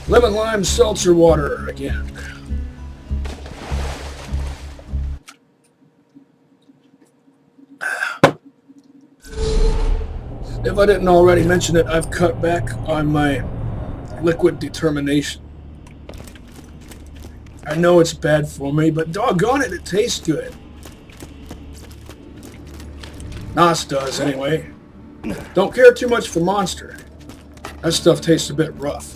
Lemon lime seltzer water again. If I didn't already mention it, I've cut back on my liquid determination. I know it's bad for me, but doggone it, it tastes good. Nos does, anyway. Don't care too much for Monster. That stuff tastes a bit rough.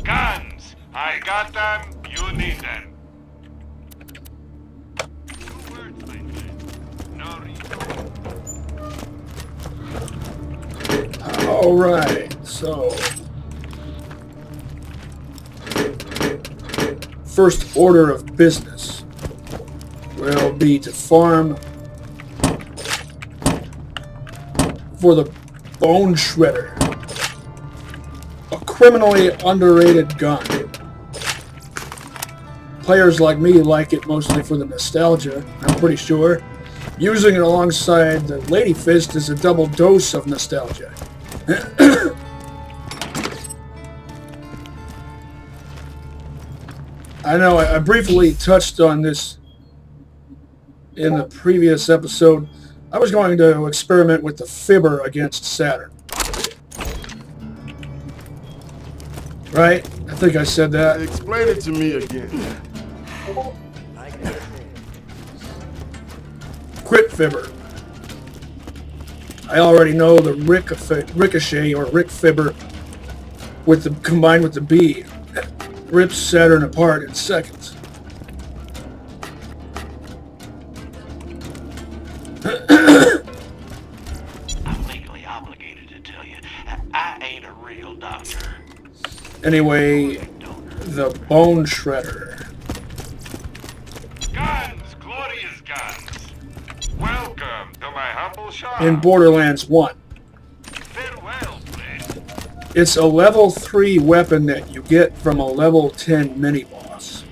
Guns! I got them, you need them. 2 words, my friend. No reason. Alright, so... first order of business will be to farm for the Bone Shredder. A criminally underrated gun. Players like me like it mostly for the nostalgia, I'm pretty sure. Using it alongside the Lady Fist is a double dose of nostalgia. I know I briefly touched on this in the previous episode. I was going to experiment with the Fibber against Saturn. Right? I think I said that. Explain it to me again. Crit Fibber. I already know the Ricochet or Rick Fibber with the combined with the B rips Saturn apart in seconds. I'm legally obligated to tell you, I ain't a real doctor. Anyway, the Bone Shredder. Guns, glorious guns. Welcome to my humble shop. In Borderlands 1. Farewell, friend. It's a level 3 weapon that you get from a level 10 mini-boss.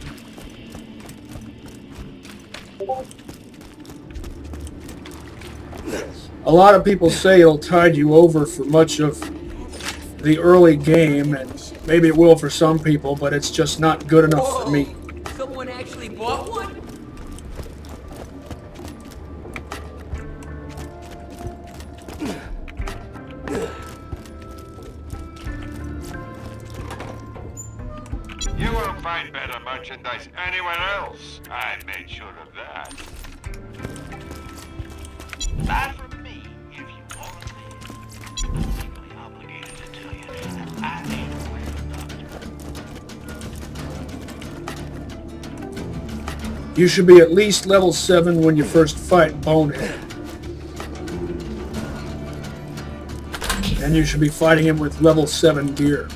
A lot of people say it'll tide you over for much of the early game, and maybe it will for some people, but it's just not good enough for me. Someone actually bought one? You won't find better merchandise anywhere else. I made sure of that. Buy from me if you want to live. I'm legally obligated to tell you that I ain't a real doctor. You should be at least level 7 when you first fight Bonehead. And you should be fighting him with level 7 gear.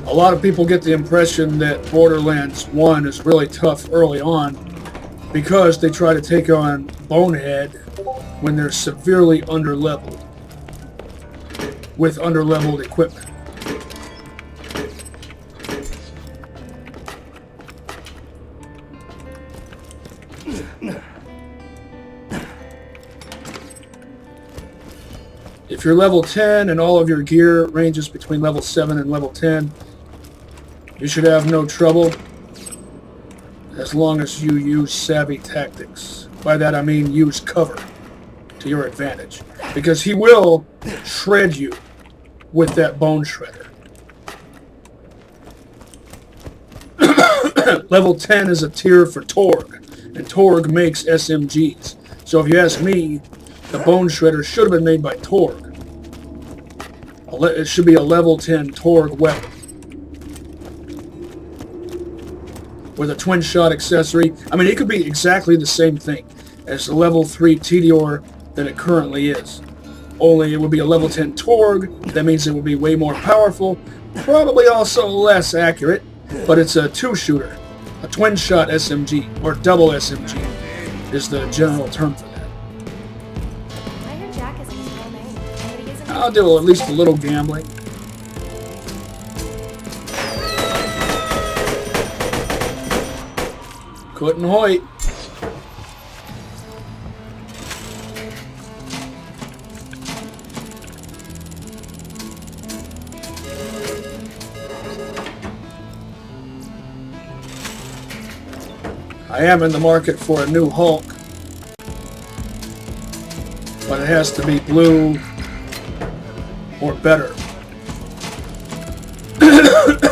A lot of people get the impression that Borderlands 1 is really tough early on because they try to take on Bonehead when they're severely underleveled with underleveled equipment. If you're level 10 and all of your gear ranges between level 7 and level 10, you should have no trouble as long as you use savvy tactics. By that I mean use cover to your advantage, because he will shred you with that Bone Shredder. Level 10 is a tier for Torg, and Torg makes SMGs. So if you ask me, the Bone Shredder should have been made by Torg. It should be a level 10 Torg weapon with a twin shot accessory. I mean, it could be exactly the same thing as the level 3 Tediore that it currently is. Only it would be a level 10 Torg. That means it would be way more powerful, probably also less accurate, but it's a 2-shooter. A twin shot SMG, or double SMG, is the general term for that. I heard Jack isn't his real name. Maybe he isn't. I'll do at least a little gambling. Couldn't Hoyt. I am in the market for a new Hulk, but it has to be blue or better.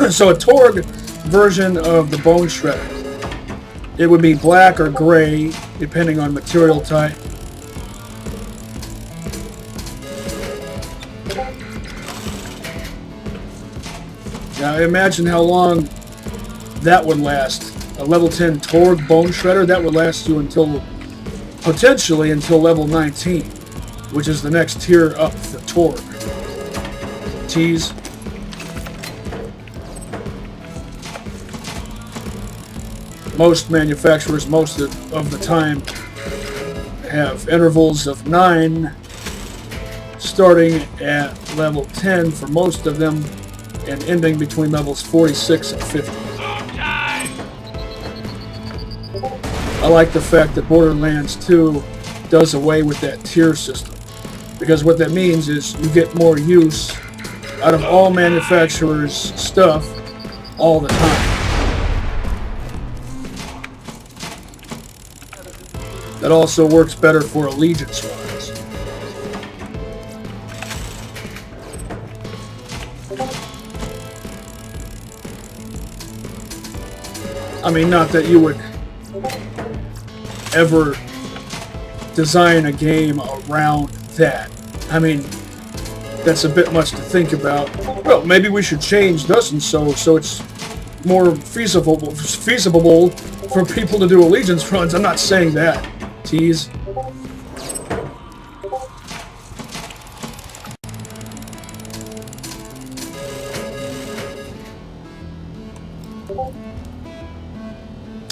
So a Torg version of the Bone Shredder. It would be black or gray, depending on material type. Now imagine how long that would last. A level 10 Torg Bone Shredder, that would last you until, potentially until level 19, which is the next tier up for Torg. Tease. Most manufacturers, most of the time, have intervals of 9, starting at level 10 for most of them, and ending between levels 46 and 50. I like the fact that Borderlands 2 does away with that tier system, because what that means is you get more use out of all manufacturers' stuff all the time. That also works better for allegiance runs. I mean, not that you would ever design a game around that. I mean, that's a bit much to think about. Well, maybe we should change Judson so it's more feasible for people to do allegiance runs. I'm not saying that. Tease.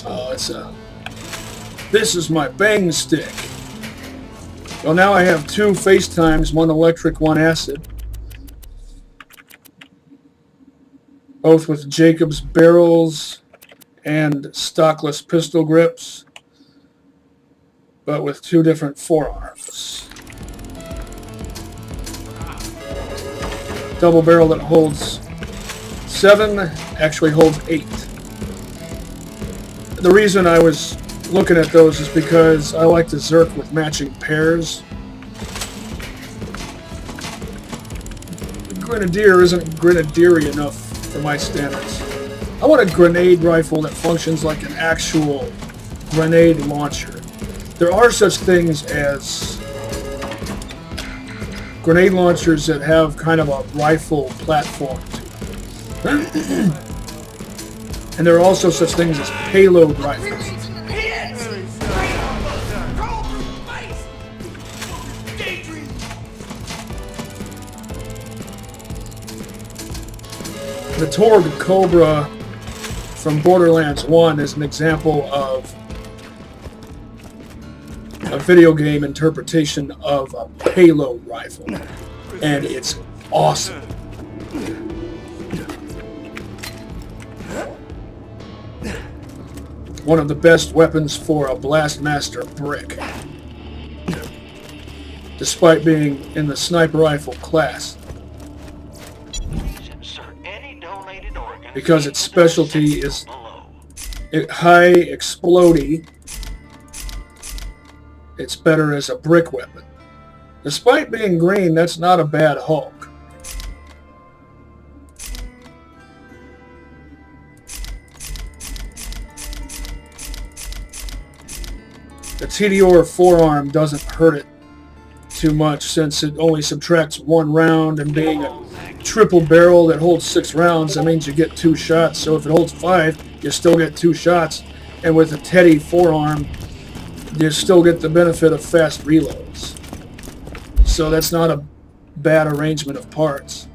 Oh, it's a... This is my bang stick. Well, now I have 2 FaceTimes, one electric, one acid. Both with Jacobs barrels and stockless pistol grips, but with 2 different forearms. Double barrel that holds 7 actually holds 8. The reason I was looking at those is because I like to zerk with matching pairs. Grenadier isn't grenadiery enough for my standards. I want a grenade rifle that functions like an actual grenade launcher. There are such things as grenade launchers that have kind of a rifle platform to them. And there are also such things as payload rifles. The Torg Cobra from Borderlands 1 is an example of a video game interpretation of a payload rifle, and it's awesome. One of the best weapons for a Blastmaster brick, despite being in the sniper rifle class, because its specialty is high explodey. It's better as a brick weapon. Despite being green, that's not a bad Hulk. The TDR forearm doesn't hurt it too much since it only subtracts 1 round, and being a triple barrel that holds 6 rounds, that means you get 2 shots. So if it holds 5, you still get 2 shots. And with a Teddy forearm, you still get the benefit of fast reloads. So that's not a bad arrangement of parts.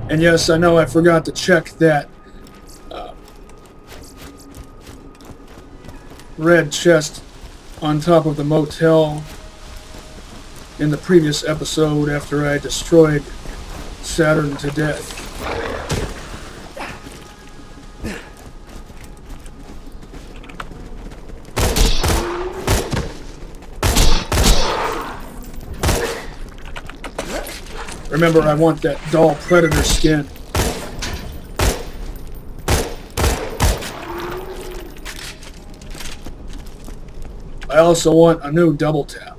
And yes, I know I forgot to check that red chest on top of the motel in the previous episode after I destroyed SATURN to death. Remember, I want that dull predator skin. I also want a new double tap.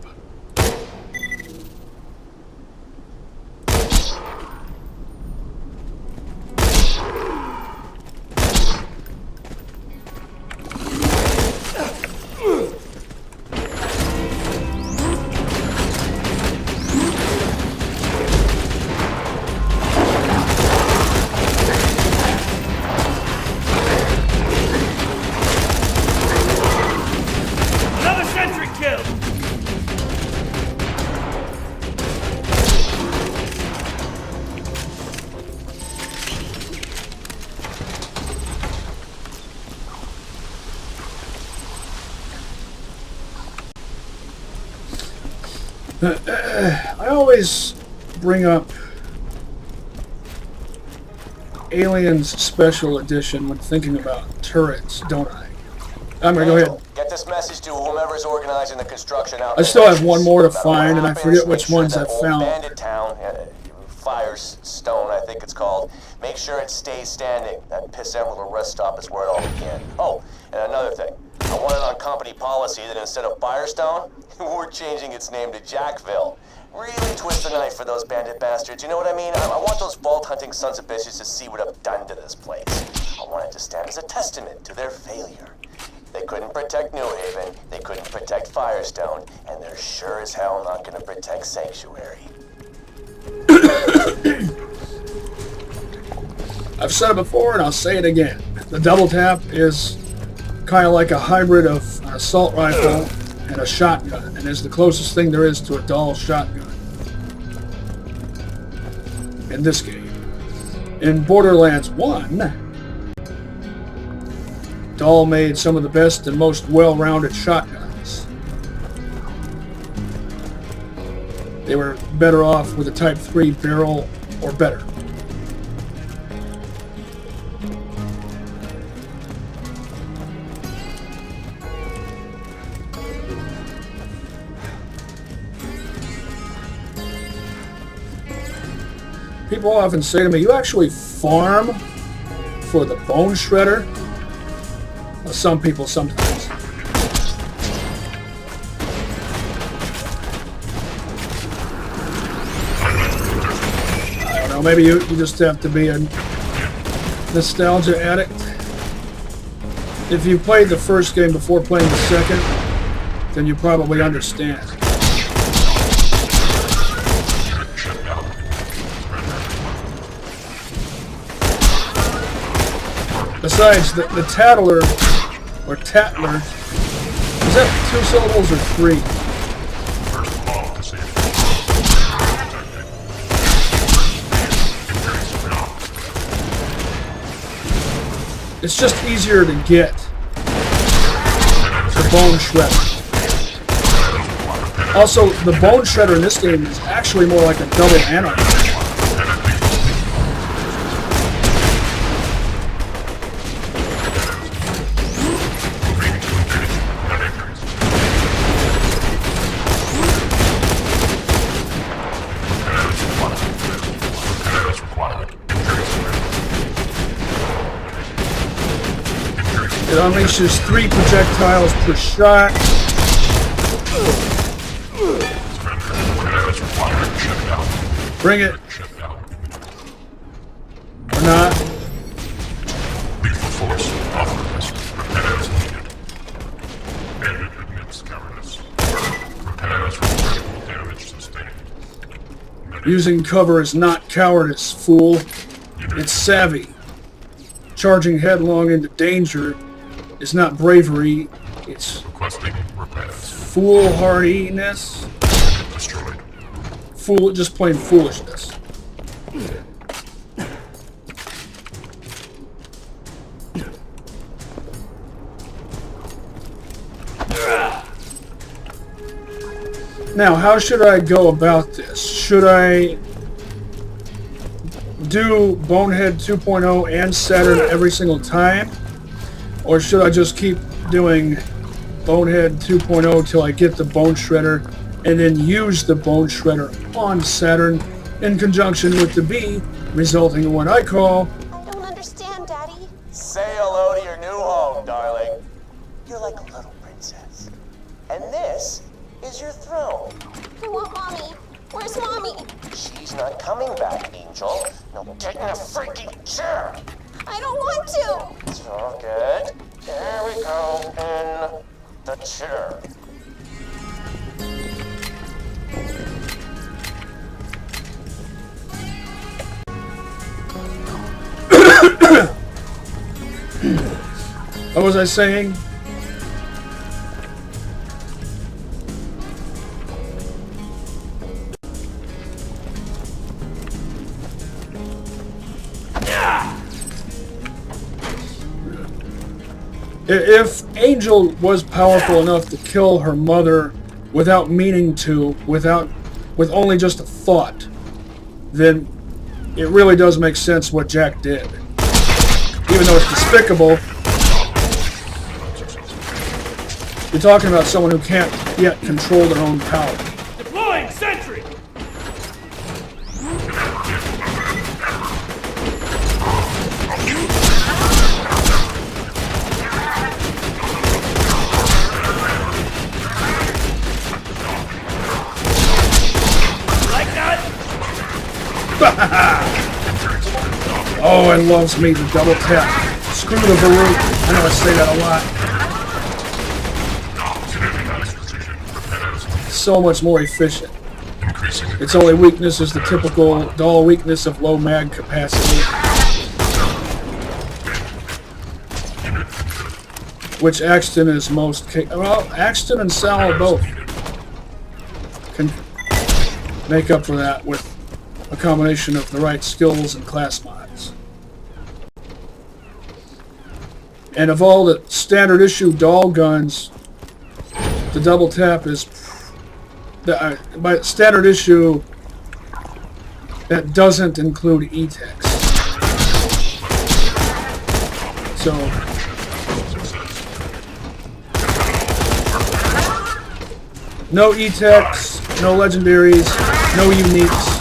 Another sentry kill! I always bring up Aliens Special Edition when thinking about turrets, don't I? I'm gonna go ahead. Get this message to whomever's organizing the construction out. I still have one more to find, and I forget which ones I've found. Bandit town, Firestone, I think it's called. Make sure it stays standing. That piss Emerald rest stop is where it all began. Oh, and another thing. I want it on company policy that instead of Firestone, we're changing its name to Jackville. Really twist the knife for those bandit bastards. You know what I mean? I want those vault hunting sons of bitches to see what I've done to this place. I want it to stand as a testament to their failure. They couldn't protect New Haven, they couldn't protect Firestone, and they're sure as hell not gonna protect Sanctuary. I've said it before and I'll say it again. The double tap is kind of like a hybrid of an assault rifle and a shotgun, and is the closest thing there is to a dull shotgun in this game. In Borderlands 1, Dahl made some of the best and most well-rounded shotguns. They were better off with a Type 3 barrel or better. People often say to me, you actually farm for the bone shredder? Well, some people sometimes. I don't know, maybe you just have to be a nostalgia addict. If you played the first game before playing the second, then you probably understand. Besides, the Tattler, or Tatler, is that 2 syllables or 3? It's just easier to get the Bone Shredder. Also, the Bone Shredder in this game is actually more like a double anarch. It unleashes 3 projectiles per shot. Bring it. Or not. Lethal force authorized. Repairs needed. Bandit admits cowardice. Repairs for critical damage sustained. Using cover is not cowardice, fool. It's savvy. Charging headlong into danger is not bravery, it's Requesting repairs. foolhardiness. Destroyed. Just plain foolishness. Now, how should I go about this? Should I do Bonehead 2.0 and Saturn every single time? Or should I just keep doing Bonehead 2.0 till I get the Bone Shredder and then use the Bone Shredder on Saturn in conjunction with the B, resulting in what I call I don't understand, Daddy. Say hello to your new home, darling. You're like a little princess. And this is your throne. I want Mommy. Where's Mommy? She's not coming back, Angel. No, get in a freaking chair. I don't want to. It's all good. There we go. In the chair. what was I saying? If Angel was powerful enough to kill her mother without meaning to, with only just a thought, then it really does make sense what Jack did. Even though it's despicable, you're talking about someone who can't yet control their own power. Deploying sentry! Like that? Oh, and loves me the double tap. Screw the Baruch. I know I say that a lot. So much more efficient. Its only weakness is the typical dull weakness of low mag capacity, which Axton is most well, Axton and Sal both can make up for that with a combination of the right skills and class mods. And of all the standard issue doll guns, the double tap is by standard issue that doesn't include E-Tex. So no E-Tex, no legendaries, no uniques.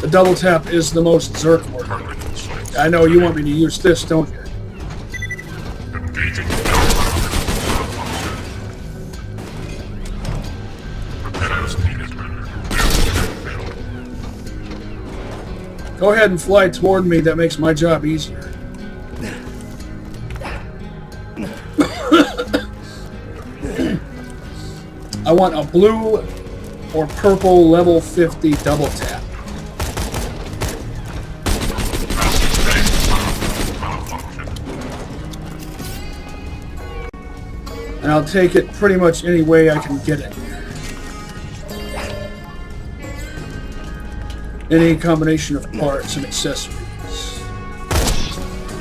The double tap is the most Zerk worthy. I know you want me to use this, don't you? Go ahead and fly toward me, that makes my job easier. I want a blue or purple level 50 double tap. And I'll take it pretty much any way I can get it. Any combination of parts and accessories.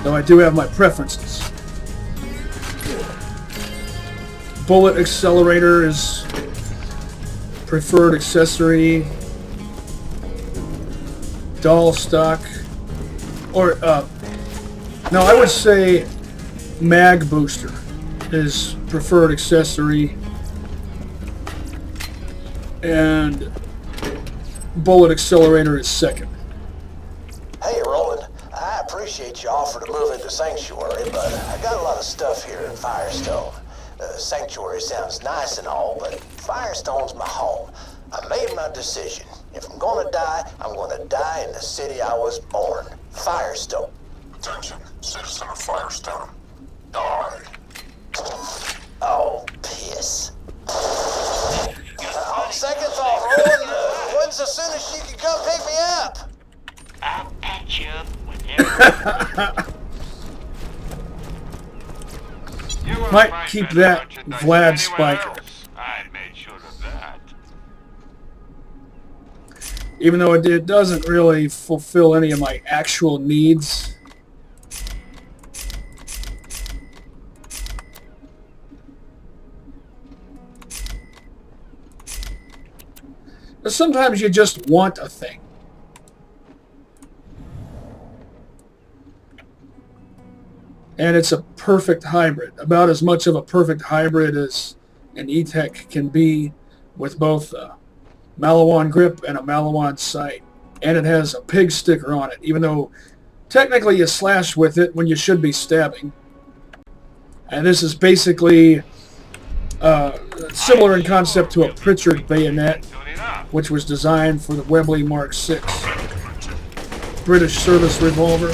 Though I do have my preferences. Bullet accelerator is preferred accessory. Doll stock. Or, no, I would say mag booster is preferred accessory, and bullet accelerator is second. Hey, Roland. I appreciate your offer to move into Sanctuary, but I got a lot of stuff here in Firestone. Sanctuary sounds nice and all, but Firestone's my home. I made my decision. If I'm gonna die, I'm gonna die in the city I was born. Firestone. Attention, citizen of Firestone. Die. Oh, piss. On second thought, Roland, when's as soon as she can come pick me up? I'll patch you up whenever. Might keep that Vlad Spiker. I made sure of that. Even though it doesn't really fulfill any of my actual needs. But sometimes you just want a thing. And it's a perfect hybrid, about as much of a perfect hybrid as an E-Tech can be, with both a Malawan grip and a Malawan sight. And it has a pig sticker on it, even though technically you slash with it when you should be stabbing. And this is basically similar in concept to a Pritchard bayonet, which was designed for the Webley Mark VI British service revolver.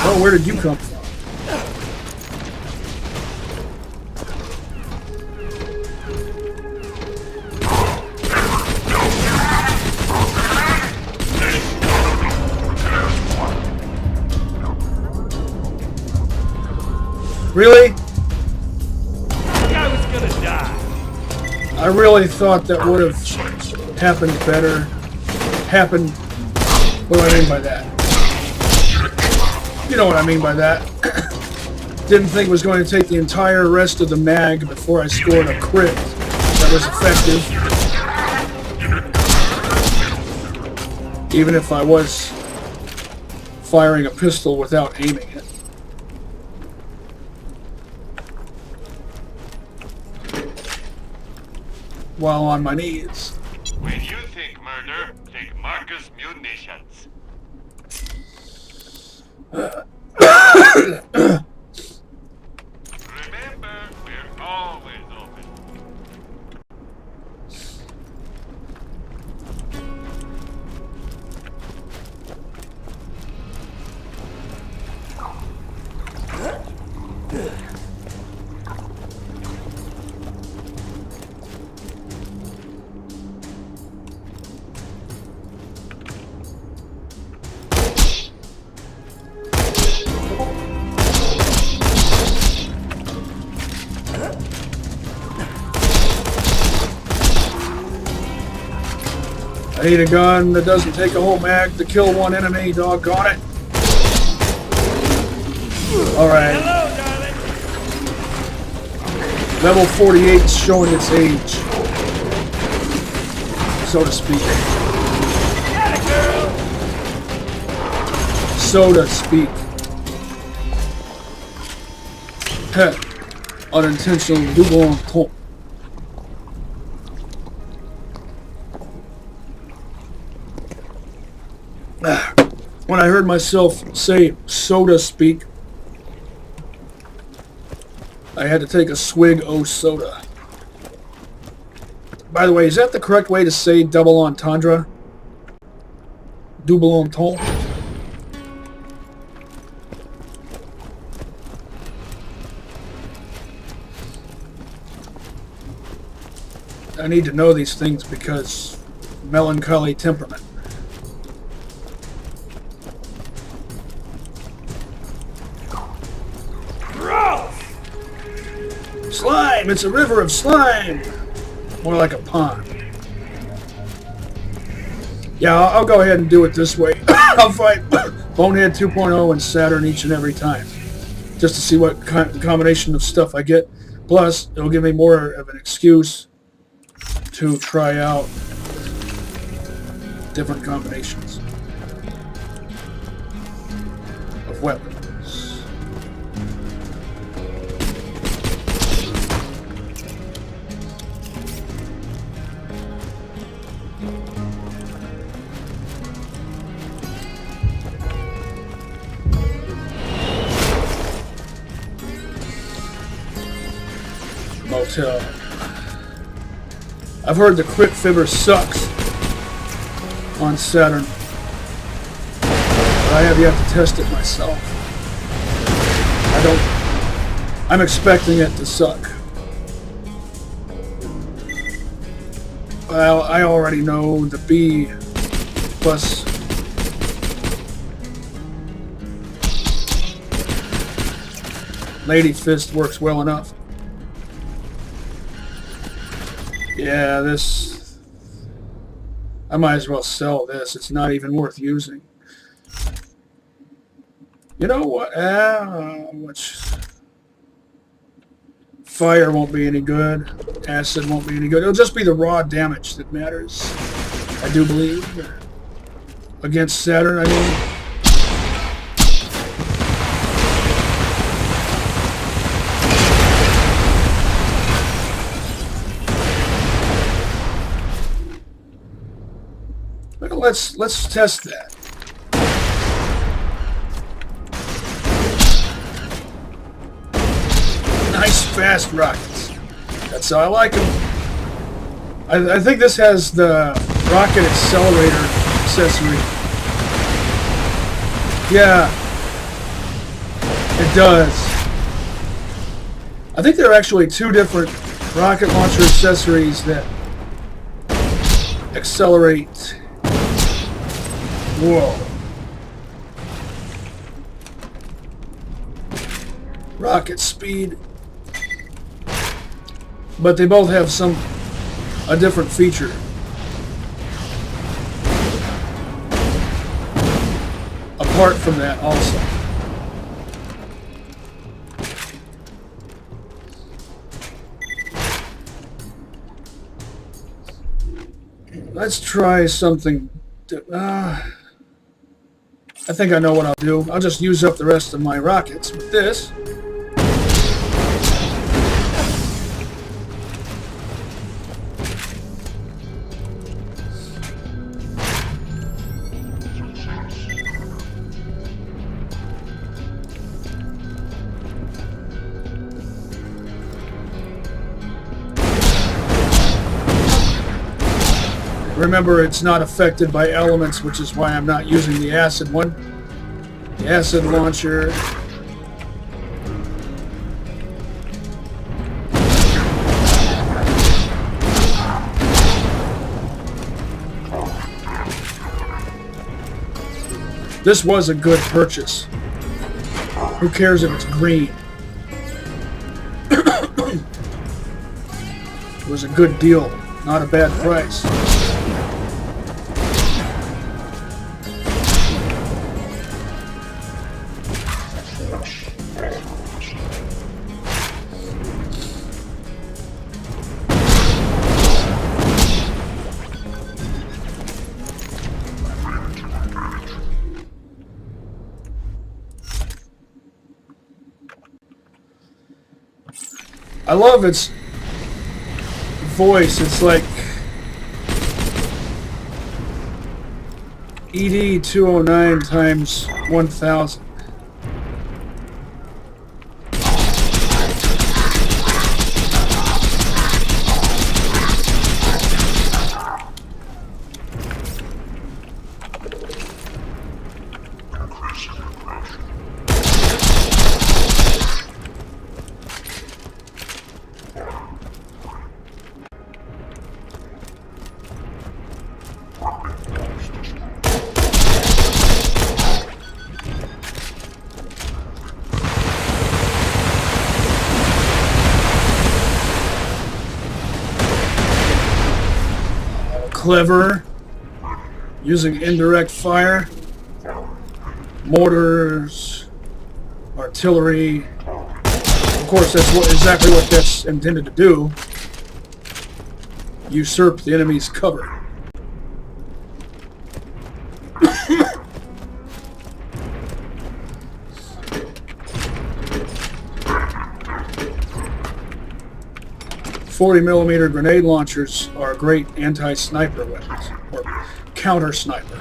Oh, where did you come from? Really? I was gonna die. I really thought that would have happened better. Happened. What do I mean by that? You know what I mean by that. Didn't think it was going to take the entire rest of the mag before I scored a crit that was effective. Even if I was firing a pistol without aiming it. While on my knees. When you think murder, think Marcus munitions. Remember, we're always open. I need a gun that doesn't take a whole mag to kill one enemy, doggone it. Alright. Hello, darling. Level 48 is showing its age, so to speak. Atta girl. So to speak. Heh. Unintentional double entendre. When I heard myself say so to speak, I had to take a swig of soda. By the way, is that the correct way to say double entendre? Double entendre? I need to know these things because melancholy temperament. Slime! It's a river of slime! More like a pond. Yeah, I'll go ahead and do it this way. I'll fight Bonehead 2.0 and SATURN each and every time. Just to see what combination of stuff I get. Plus, it'll give me more of an excuse to try out different combinations of weapons. Motel. I've heard the crit fibber sucks on SATURN, but I have yet to test it myself. I'm expecting it to suck. Well, I already know the B plus Lady Fist works well enough. Yeah, this... I might as well sell this. It's not even worth using. You know what? Which... Fire won't be any good. Acid won't be any good. It'll just be the raw damage that matters. I do believe. Against SATURN, I mean. let's test that. Nice fast rockets. That's how I like them. I think this has the rocket accelerator accessory. Yeah, it does. I think there are actually 2 different rocket launcher accessories that accelerate. Whoa. Rocket speed. But they both have a different feature. Apart from that also. Let's try something. I think I know what I'll do. I'll just use up the rest of my rockets with this. Remember, it's not affected by elements, which is why I'm not using the acid one. The acid launcher. This was a good purchase. Who cares if it's green? It was a good deal, not a bad price. I love its voice. It's like ED 209 times 1000. Clever, using indirect fire, mortars, artillery. Of course, that's exactly what that's intended to do. Usurp the enemy's cover. .40mm grenade launchers are great anti-sniper weapons, or counter-sniper.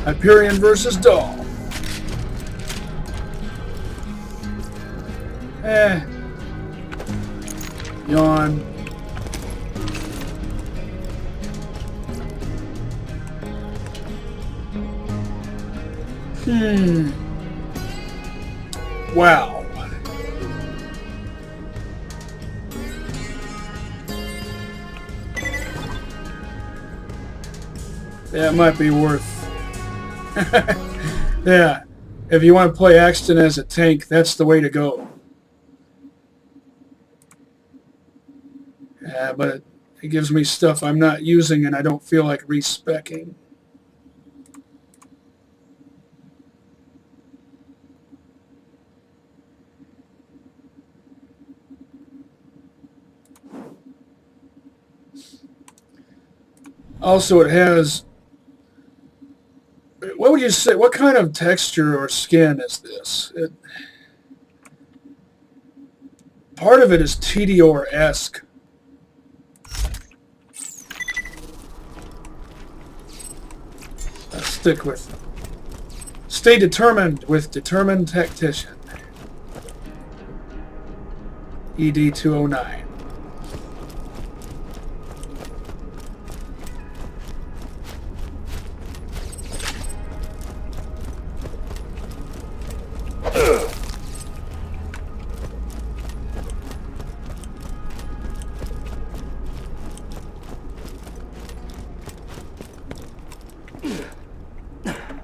Hyperion versus Doll. Yawn. Wow. That might be worth. Yeah, if you want to play Axton as a tank, that's the way to go. But it gives me stuff I'm not using and I don't feel like respecking. Also, it has, what would you say, what kind of texture or skin is this? Part of it is TDR-esque. Let's stick with, stay determined with determined tactician. ED-209.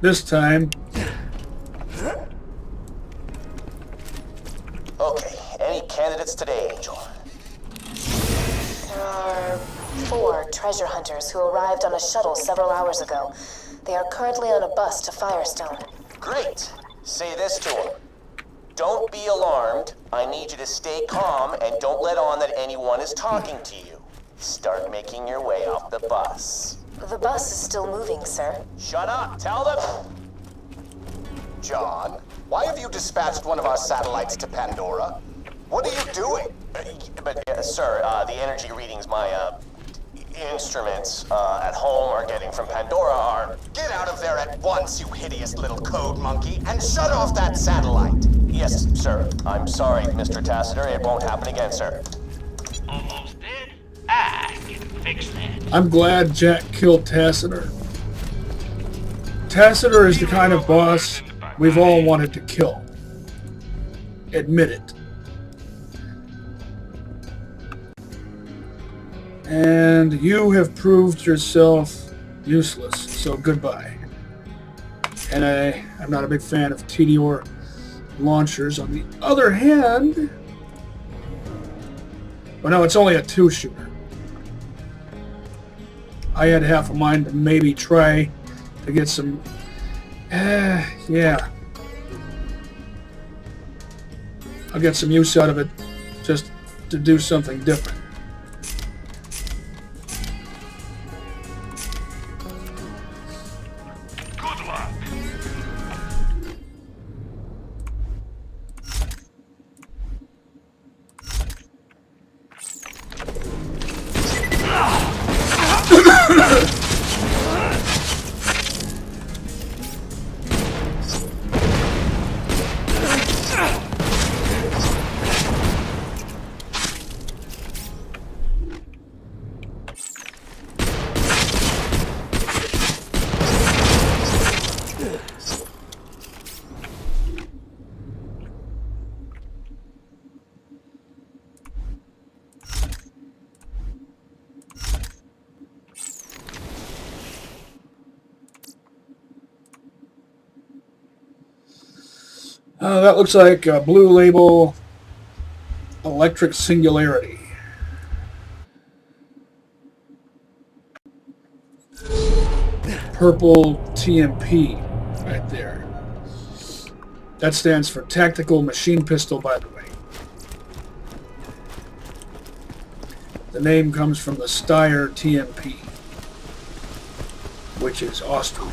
This time. Okay, any candidates today, Angel? There are 4 treasure hunters who arrived on a shuttle several hours ago. They are currently on a bus to Firestone. Great. Say this to them. Don't be alarmed. I need you to stay calm and don't let on that anyone is talking to you. Start making your way off the bus. The bus is still moving, sir. Shut up. Tell them. John, why have you dispatched one of our satellites to Pandora? What are you doing? Sir, the energy readings my instruments at home are getting from Pandora are... Get out of there at once, you hideous little code monkey, and shut off that satellite. Yes, sir. I'm sorry, Mr. Tassiter. It won't happen again, sir. Almost dead? I can fix that. I'm glad Jack killed Tassiter. Tassiter is the kind of boss we've all wanted to kill. Admit it. And you have proved yourself useless, so goodbye. And I'm not a big fan of TDR launchers. On the other hand... Well, no, it's only a 2-shooter. I had half a mind to maybe try to get some... yeah. I'll get some use out of it just to do something different. Good luck. That looks like a Blue Label Electric Singularity. Purple TMP right there. That stands for Tactical Machine Pistol, by the way. The name comes from the Steyr TMP, which is Austrian.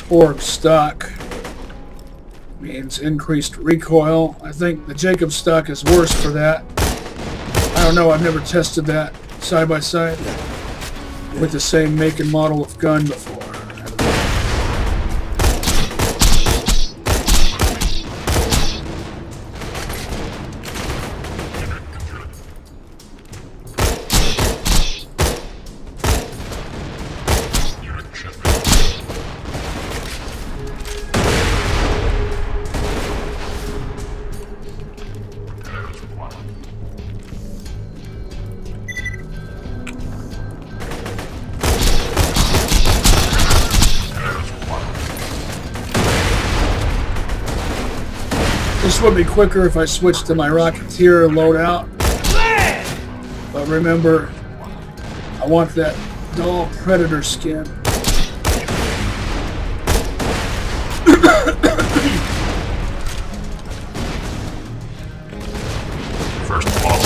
Org stock means increased recoil. I think the Jacob stock is worse for that. I don't know, I've never tested that side by side with the same make and model of gun before. This would be quicker if I switched to my Rocketeer loadout. But remember, I want that dull Predator skin. First blood.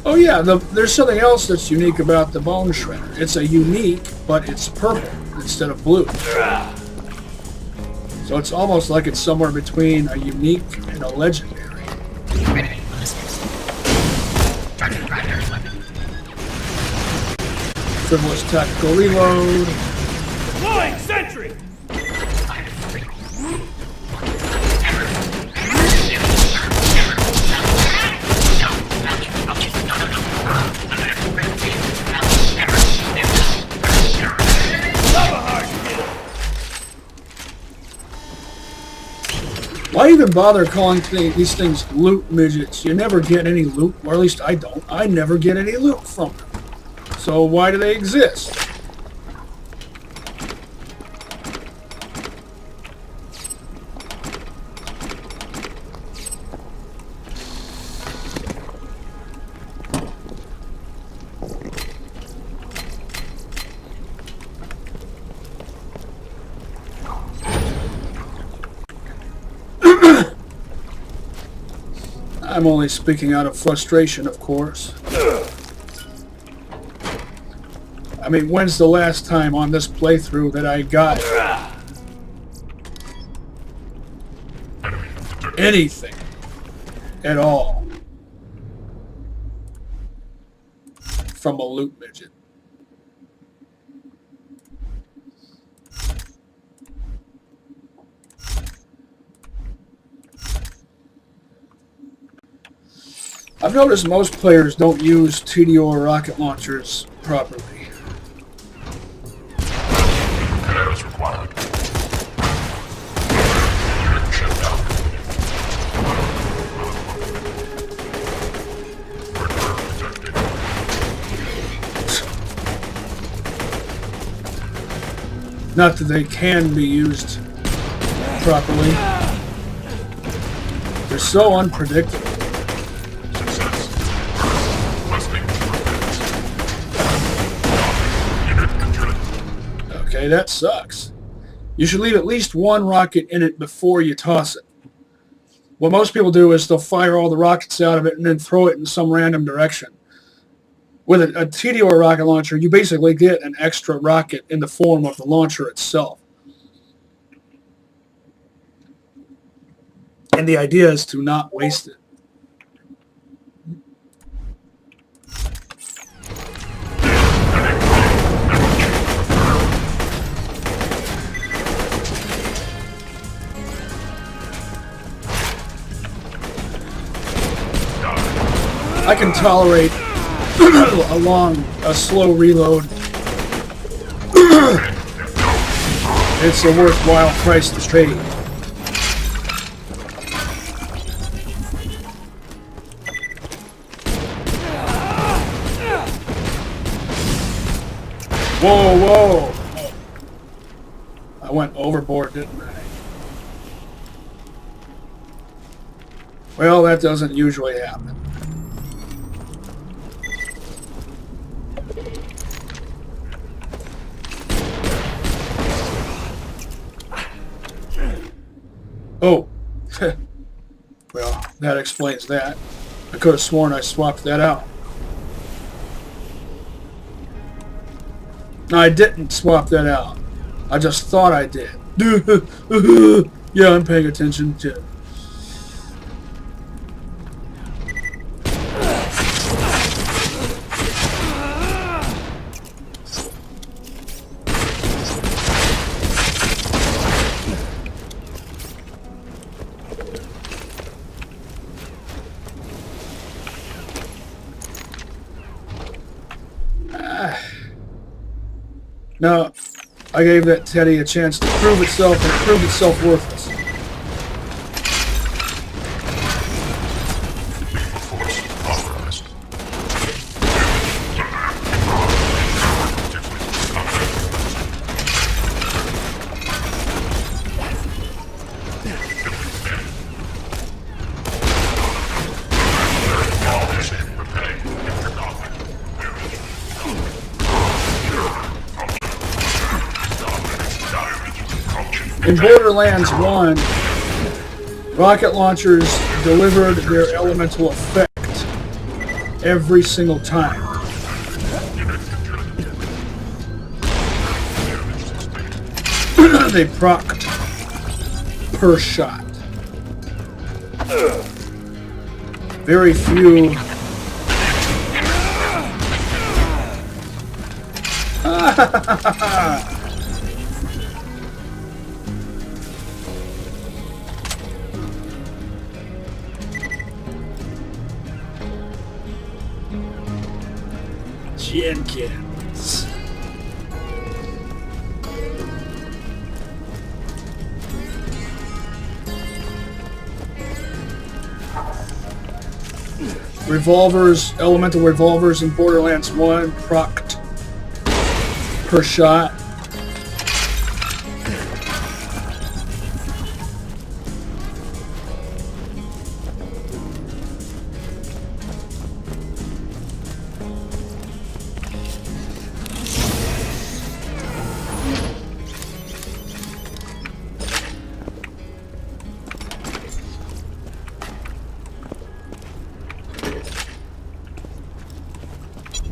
Oh yeah, there's something else that's unique about the Bone Shredder. It's a unique, but it's purple instead of blue. So it's almost like it's somewhere between a unique and a legendary. Frivolous tactical reload. Deploying sentry! Why even bother calling these things loot midgets? You never get any loot, or at least I don't. I never get any loot from them. So why do they exist? I'm only speaking out of frustration, of course. I mean, when's the last time on this playthrough that I got anything at all from a loot midget? I've noticed most players don't use TDR rocket launchers properly. As required. Not that they can be used properly. They're so unpredictable. Okay, that sucks. You should leave at least one rocket in it before you toss it. What most people do is they'll fire all the rockets out of it and then throw it in some random direction. With a TDR rocket launcher, you basically get an extra rocket in the form of the launcher itself. And the idea is to not waste it. I can tolerate a slow reload. It's a worthwhile price to pay. Whoa, whoa! I went overboard, didn't I? Well, that doesn't usually happen. Oh, well, that explains that. I could have sworn I swapped that out. No, I didn't swap that out. I just thought I did. Yeah, I'm paying attention to. No, I gave that teddy a chance to prove itself, and it proved itself worthless. Force authorized. In Borderlands 1, rocket launchers delivered their elemental effect every single time. They procced per shot. Very few. Jenkins. Revolvers, elemental revolvers in Borderlands 1, procced per shot.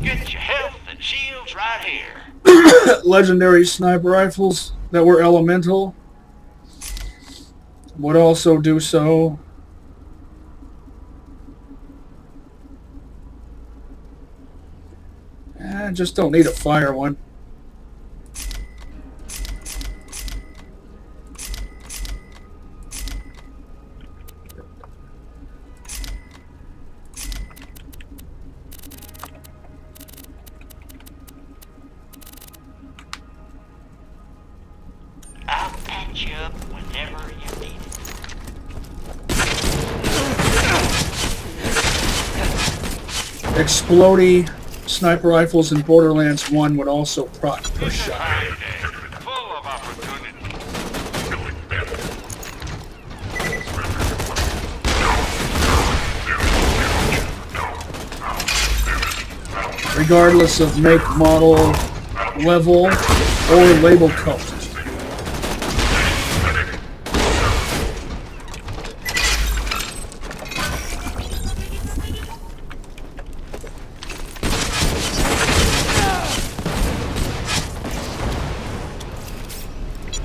Get your health and shields right here. Legendary sniper rifles that were elemental would also do so. I just don't need a fire one. I'll patch you up whenever you need it. Explodey sniper rifles in Borderlands 1 would also proc per shot. Full of opportunity. Regardless of make, model, level, or label code.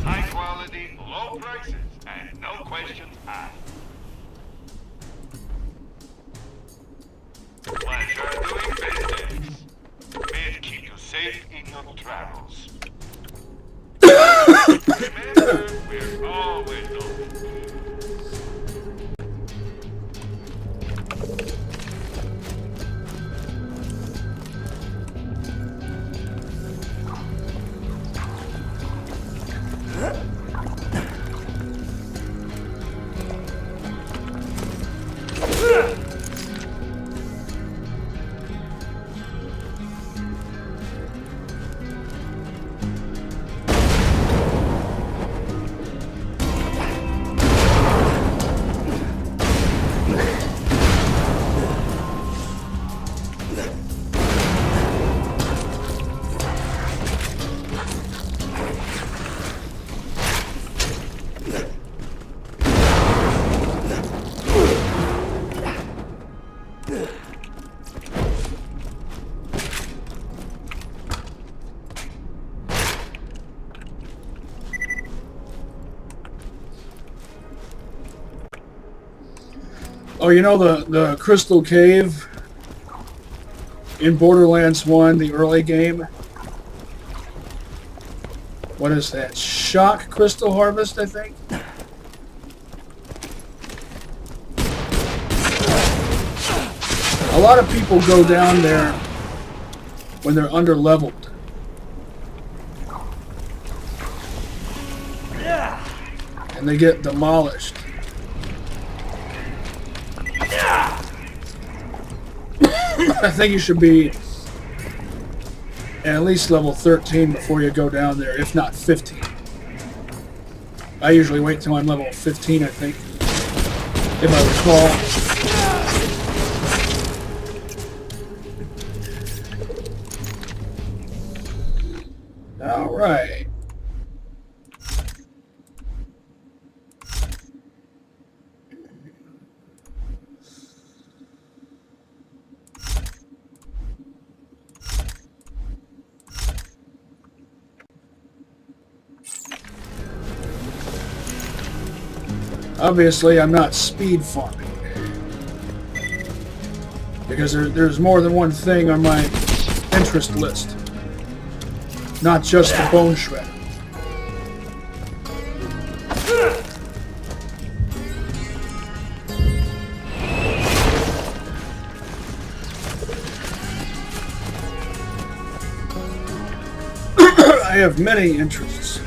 High quality, low prices, and no questions asked. Pleasure doing business. May it keep you safe in your travels. Remember, we're always open. Oh, you know the Crystal Cave in Borderlands 1, the early game? What is that? Shock Crystal Harvest, I think? A lot of people go down there when they're under-leveled. and they get demolished. I think you should be at least level 13 before you go down there, if not 15. I usually wait till I'm level 15, I think, if I recall. All right. Obviously, I'm not speed farming, because there's more than one thing on my interest list, not just the bone shredder. I have many interests.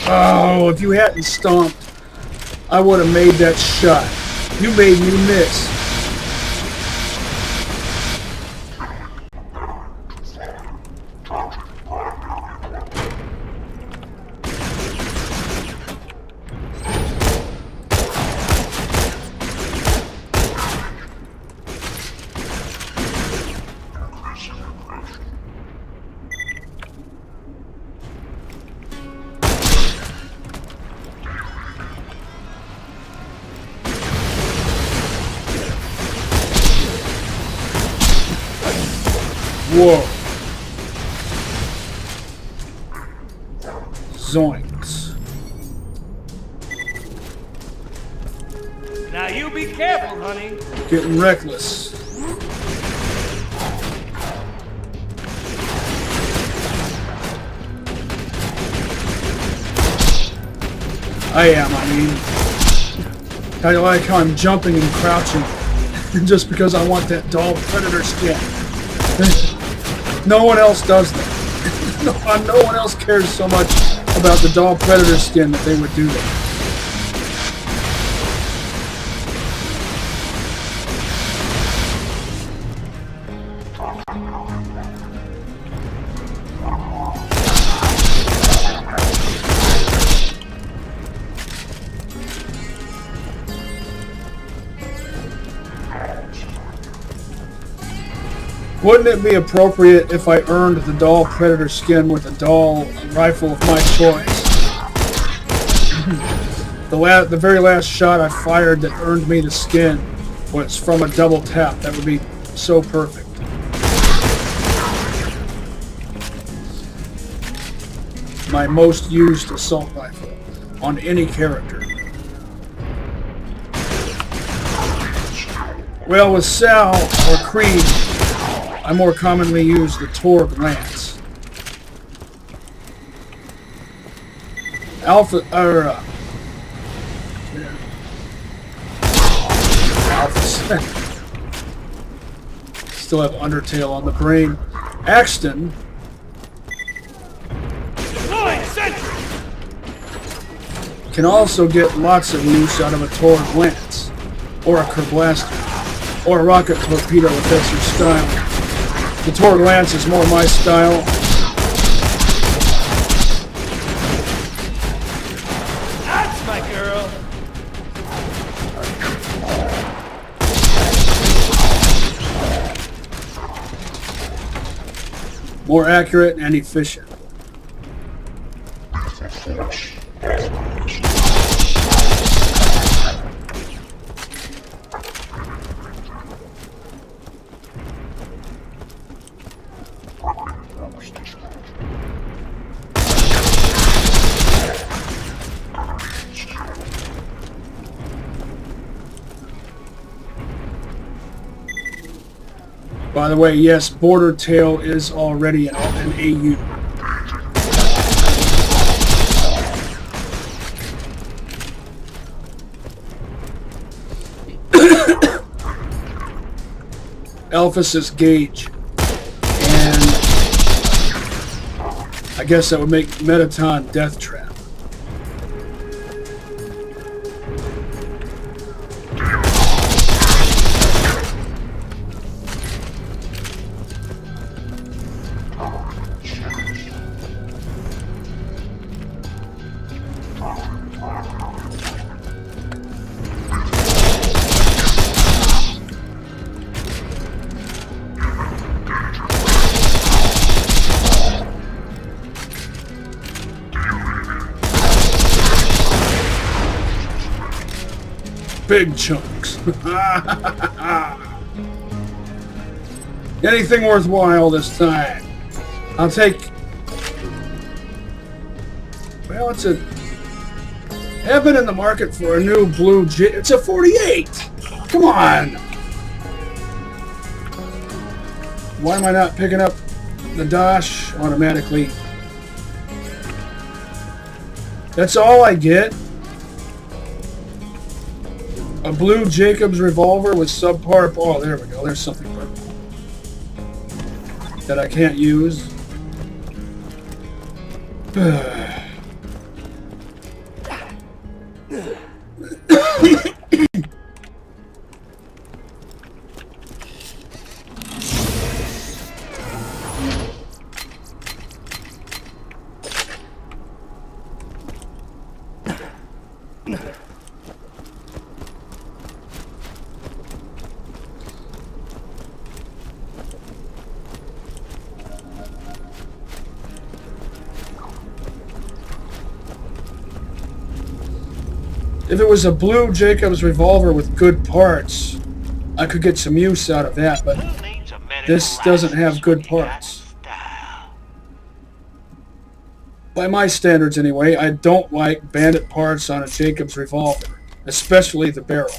Oh, if you hadn't stomped, I would have made that shot. You made me miss. Whoa. Zoinks. Now you be careful, honey. Getting reckless. I mean, I like how I'm jumping and crouching just because I want that doll predator skin. No one else does that. No one else cares so much about the doll predator skin that they would do that. Wouldn't it be appropriate if I earned the doll predator skin with a doll rifle of my choice? The very last shot I fired that earned me the skin was from a double tap. That would be so perfect. My most used assault rifle on any character. Well, with Sal or Creed, I more commonly use the Torg Lance. Alpha still have Undertale on the brain. Axton can also get lots of use out of a Torg Lance. or a Kerblaster, or a rocket torpedo if that's your style. The Torg Lance is more my style. That's my girl. More accurate and efficient. By the way, yes, Border Tail is already an AU. Alphys is Gauge, and I guess that would make Metaton Death Trap. Big chunks. Anything worthwhile this time. I'll take... Well, it's a... I've been in the market for a new blue It's a 48! Come on! Why am I not picking up the Dosh automatically? That's all I get? A blue Jacobs revolver with subpar... Oh, there we go. There's something purple that I can't use. If it was a blue Jacobs revolver with good parts, I could get some use out of that, but this doesn't have good parts. By my standards anyway, I don't like bandit parts on a Jacobs revolver, especially the barrel.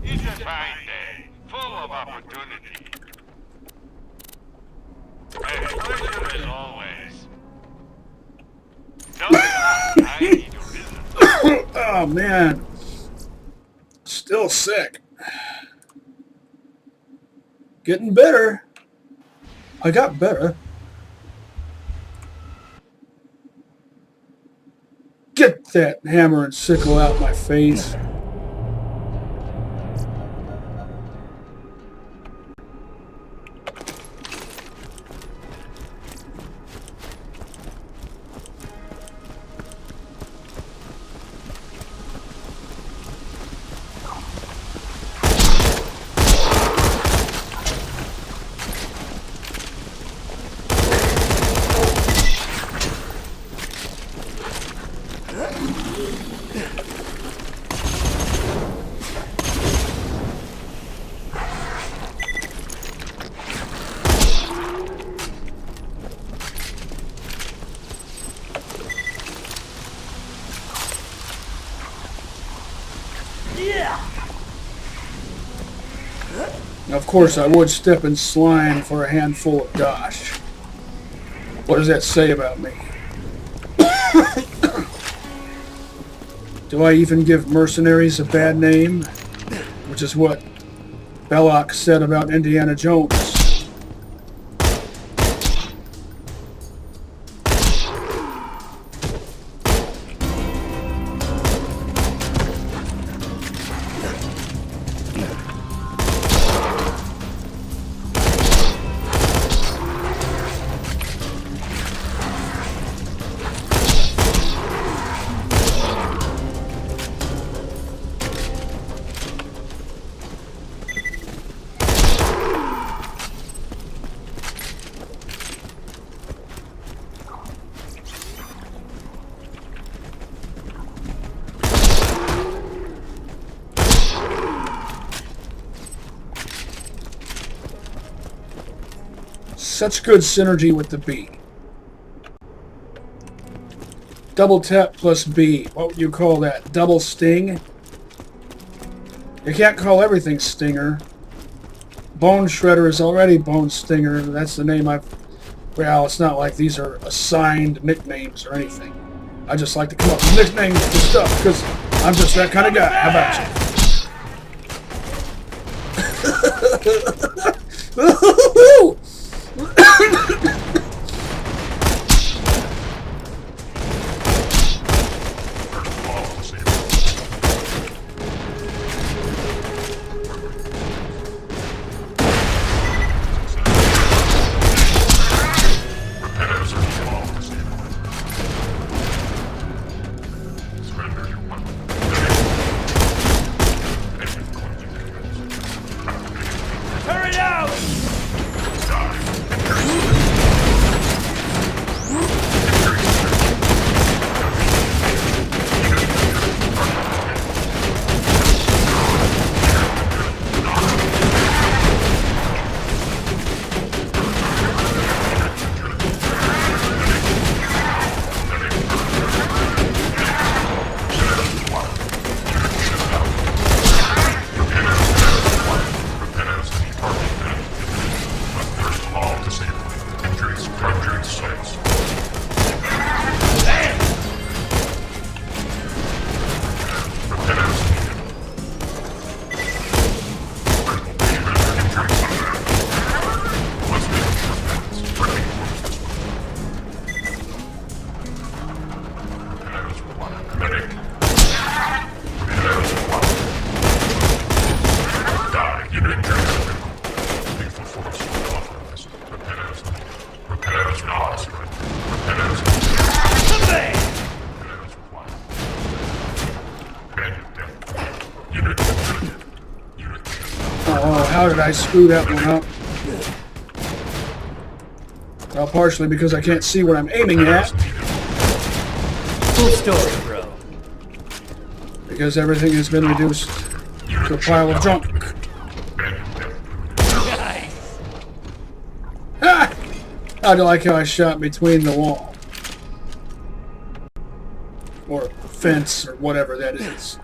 It's a fine day, full of opportunity. A pleasure as always. Don't I need your business. Oh man, still sick. Getting better. I got better. Get that hammer and sickle out my face. Of course, I would step in slime for a handful of dosh. What does that say about me? Do I even give mercenaries a bad name? Which is what Belloc said about Indiana Jones. Such good synergy with the B. Double tap plus B. What would you call that? Double sting? You can't call everything Stinger. Bone Shredder is already Bone Stinger. That's the name I've... Well, it's not like these are assigned nicknames or anything. I just like to come up with nicknames for stuff because I'm just that kind of guy. How about you? Hurry out! How did I screw that one up? Well, partially because I can't see what I'm aiming at. Cool story, bro. Because everything has been reduced to a pile of junk. Nice. Ha! I like how I shot between the wall. Or fence, or whatever that is.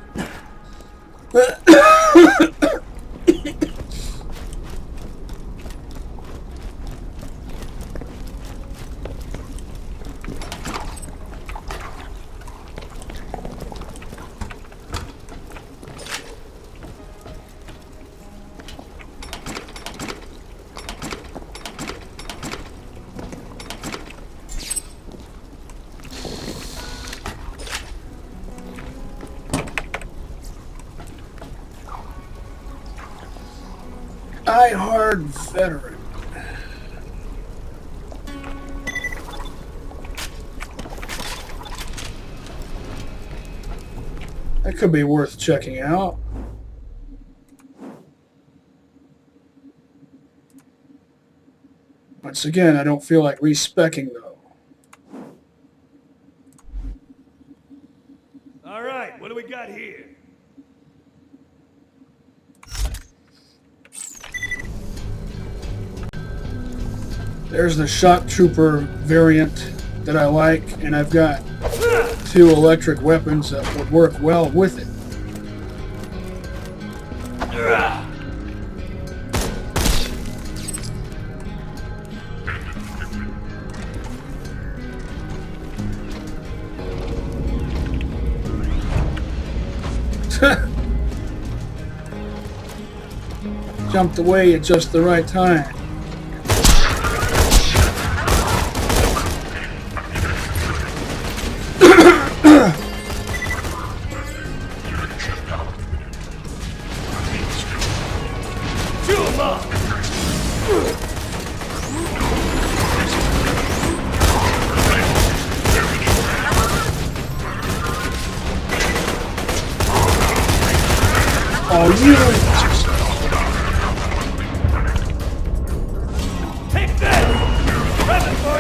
Die-hard veteran. That could be worth checking out. Once again, I don't feel like respecking though. All right, what do we got here? There's the shock trooper variant that I like, and I've got 2 electric weapons that would work well with it. Jumped away at just the right time. Oh, you! Take that! Present for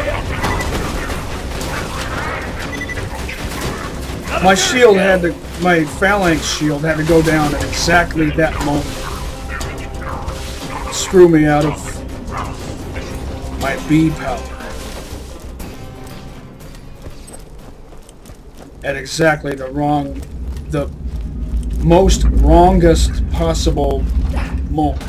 you! My shield had to, my phalanx shield had to go down at exactly that moment. Screw me out of my B power. At exactly the most wrongest possible moment.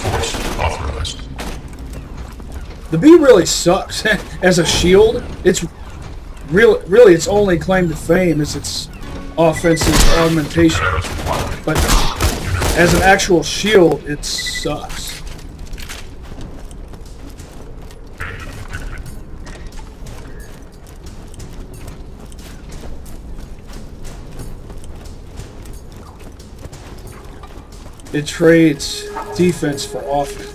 Force authorized. The B really sucks as a shield. It's really its only claim to fame is its offensive augmentation. But as an actual shield, it sucks. It trades defense for offense.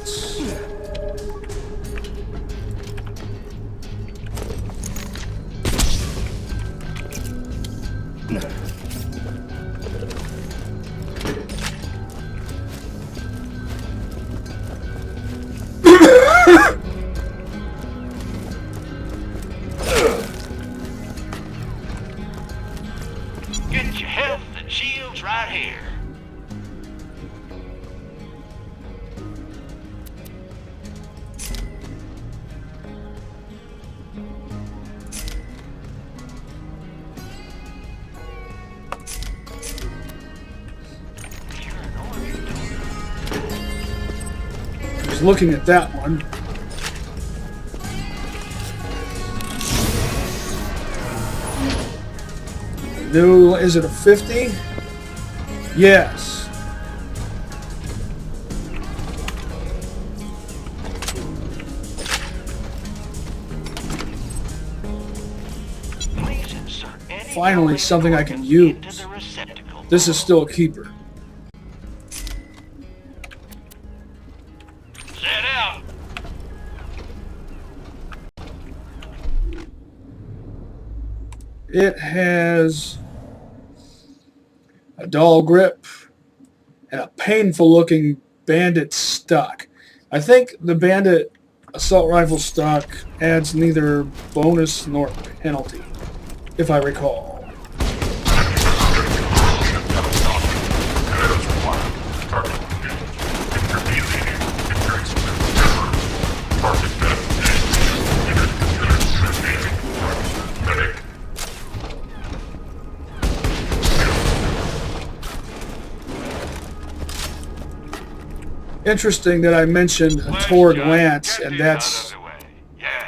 Get your health and shields right here. I was looking at that one. New, is it a 50? Yes. Please insert any Finally, something I can into use. the receptacle. This is still a keeper. Set out. It has a dull grip and a painful looking bandit stock. I think the bandit assault rifle stock adds neither bonus nor penalty, if I recall. Interesting that I mentioned a Torg Lance, and that's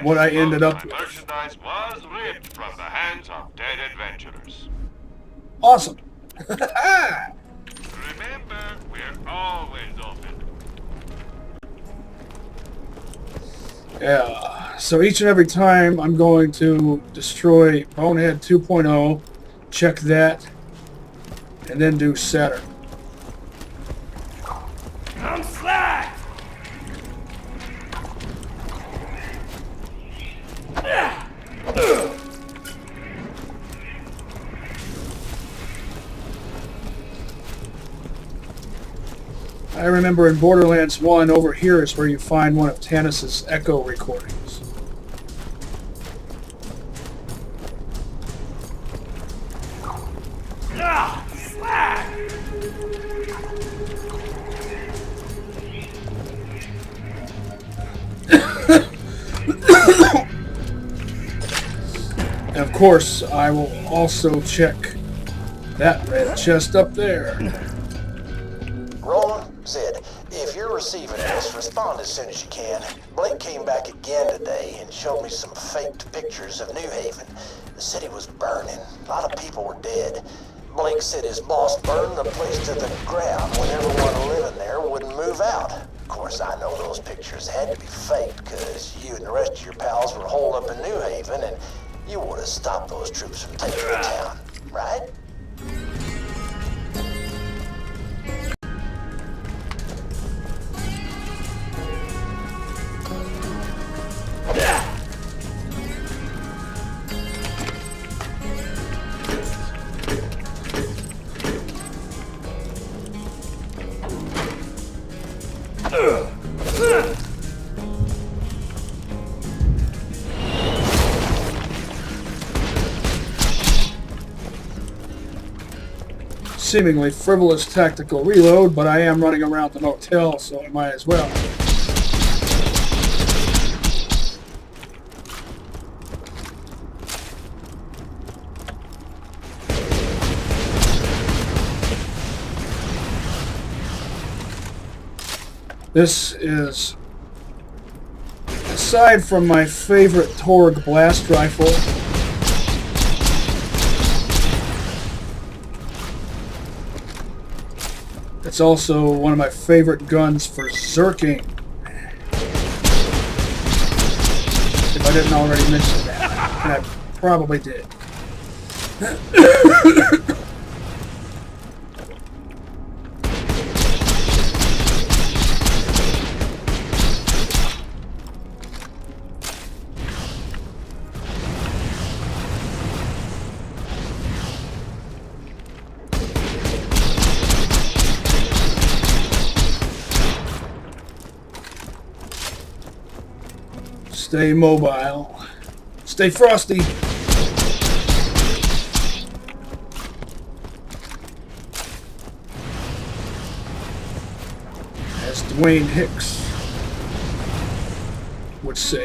what I ended up with. Merchandise was ripped from the hands of dead adventurers. Awesome. Remember, we're always open. Yeah, so each and every time I'm going to destroy Bonehead 2.0, check that, and then do SATURN. I'm slack! I remember in Borderlands 1, over here is where you find one of Tannis's echo recordings. Ah, slack! And of course, I will also check that red chest up there. Rome, Sid, if you're receiving this, respond as soon as you can. Blake came back again today and showed me some faked pictures of New Haven. The city was burning. A lot of people were dead. Blake said his boss burned the place to the ground when everyone living there wouldn't move out. Of course, I know those pictures had to be faked because you and the rest of your pals were holed up in New Haven and you would have stopped those troops from taking the town, right? Seemingly frivolous tactical reload, but I am running around the motel, so I might as well. This is, aside from my favorite Torg blast rifle, it's also one of my favorite guns for zerking. If I didn't already mention that, and I probably did. Stay mobile. Stay frosty. As Dwayne Hicks would say.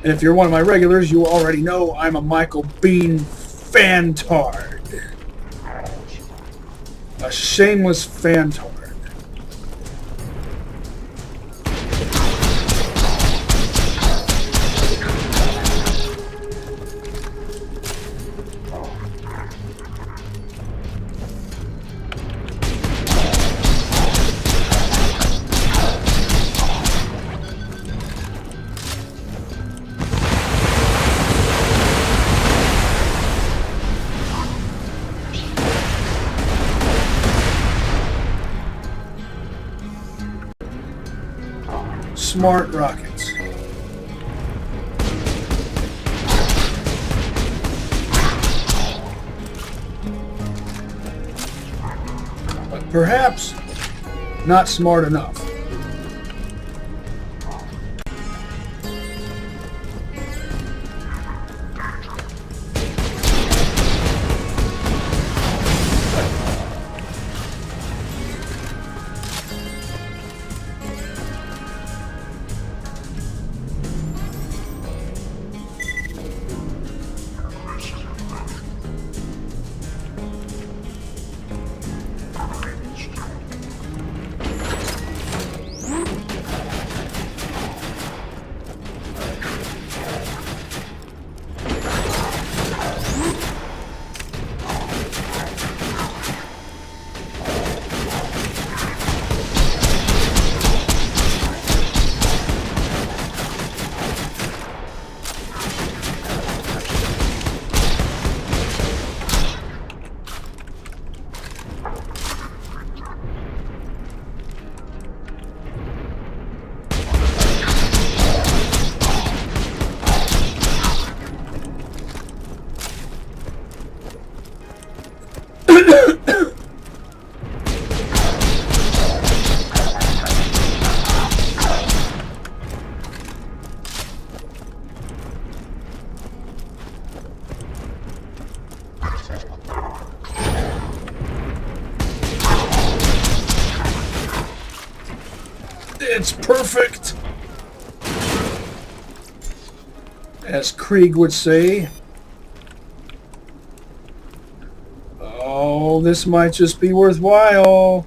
And if you're one of my regulars, you already know I'm a Michael Bean fantard. A shameless fantard. Smart rockets. But perhaps not smart enough. It's perfect, as Krieg would say. Oh Oh, this might just be worthwhile.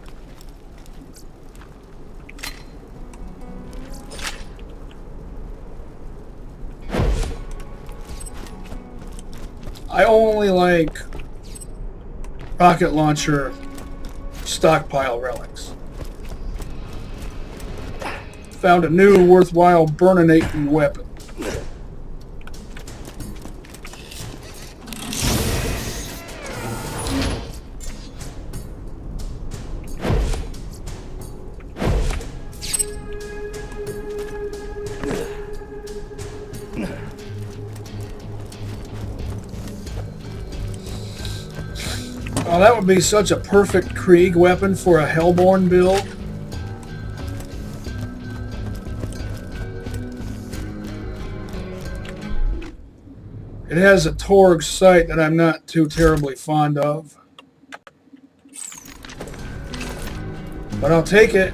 I only like rocket launcher stockpile relics. Found a new worthwhile burninating weapon. Oh, that would be such a perfect Krieg weapon for a Hellborn build. It has a Torg sight that I'm not too terribly fond of. But I'll take it.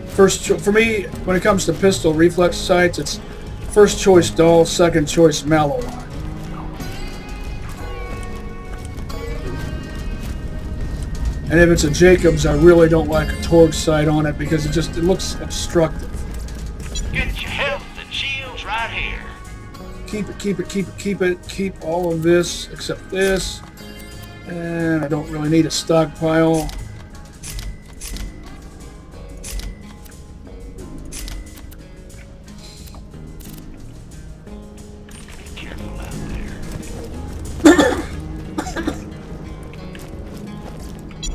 For me, when it comes to pistol reflex sights, it's first choice dull, second choice mallow line. And if it's a Jacobs, I really don't like a Torg sight on it because it looks obstructive. Get your health and shields right here. Keep all of this except this. And I don't really need a stockpile. Careful out there.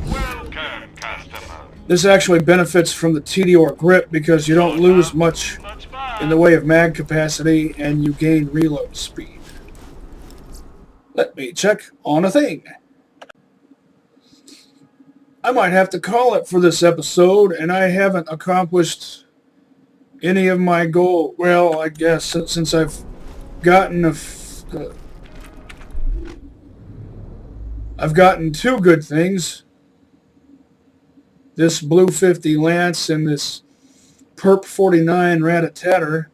Welcome, customer. This actually benefits from the TDR grip because you don't lose much in the way of mag capacity and you gain reload speed. Let me check on a thing. I might have to call it for this episode, and I haven't accomplished any of my goal. Well, I guess since I've gotten I've gotten two good things. This Blue 50 Lance and this Perp 49 Rat-a-Tatter.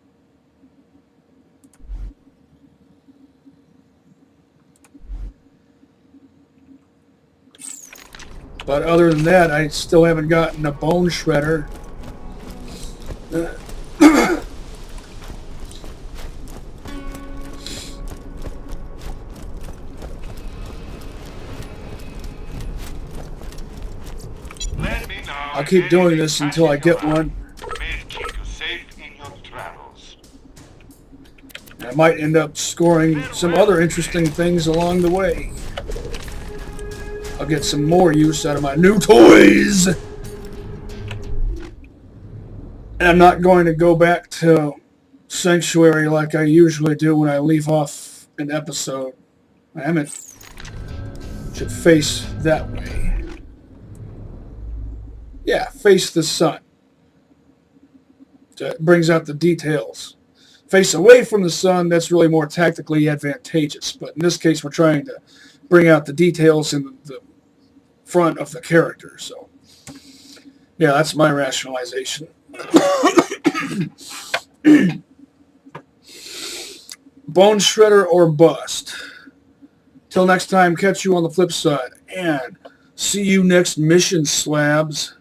But other than that, I still haven't gotten a Bone Shredder. Let me know. I'll keep doing this until I get one. May it keep you safe in your travels. I might end up scoring some other interesting things along the way. I'll get some more use out of my new toys. And I'm not going to go back to Sanctuary like I usually do when I leave off an episode. Damn it. Should face that way. Yeah, face the sun. That brings out the details. Face away from the sun, that's really more tactically advantageous. But in this case, we're trying to bring out the details in the front of the character. So, yeah, that's my rationalization. Bone Shredder or bust. Till next time, catch you on the flip side. And see you next mission, slabs.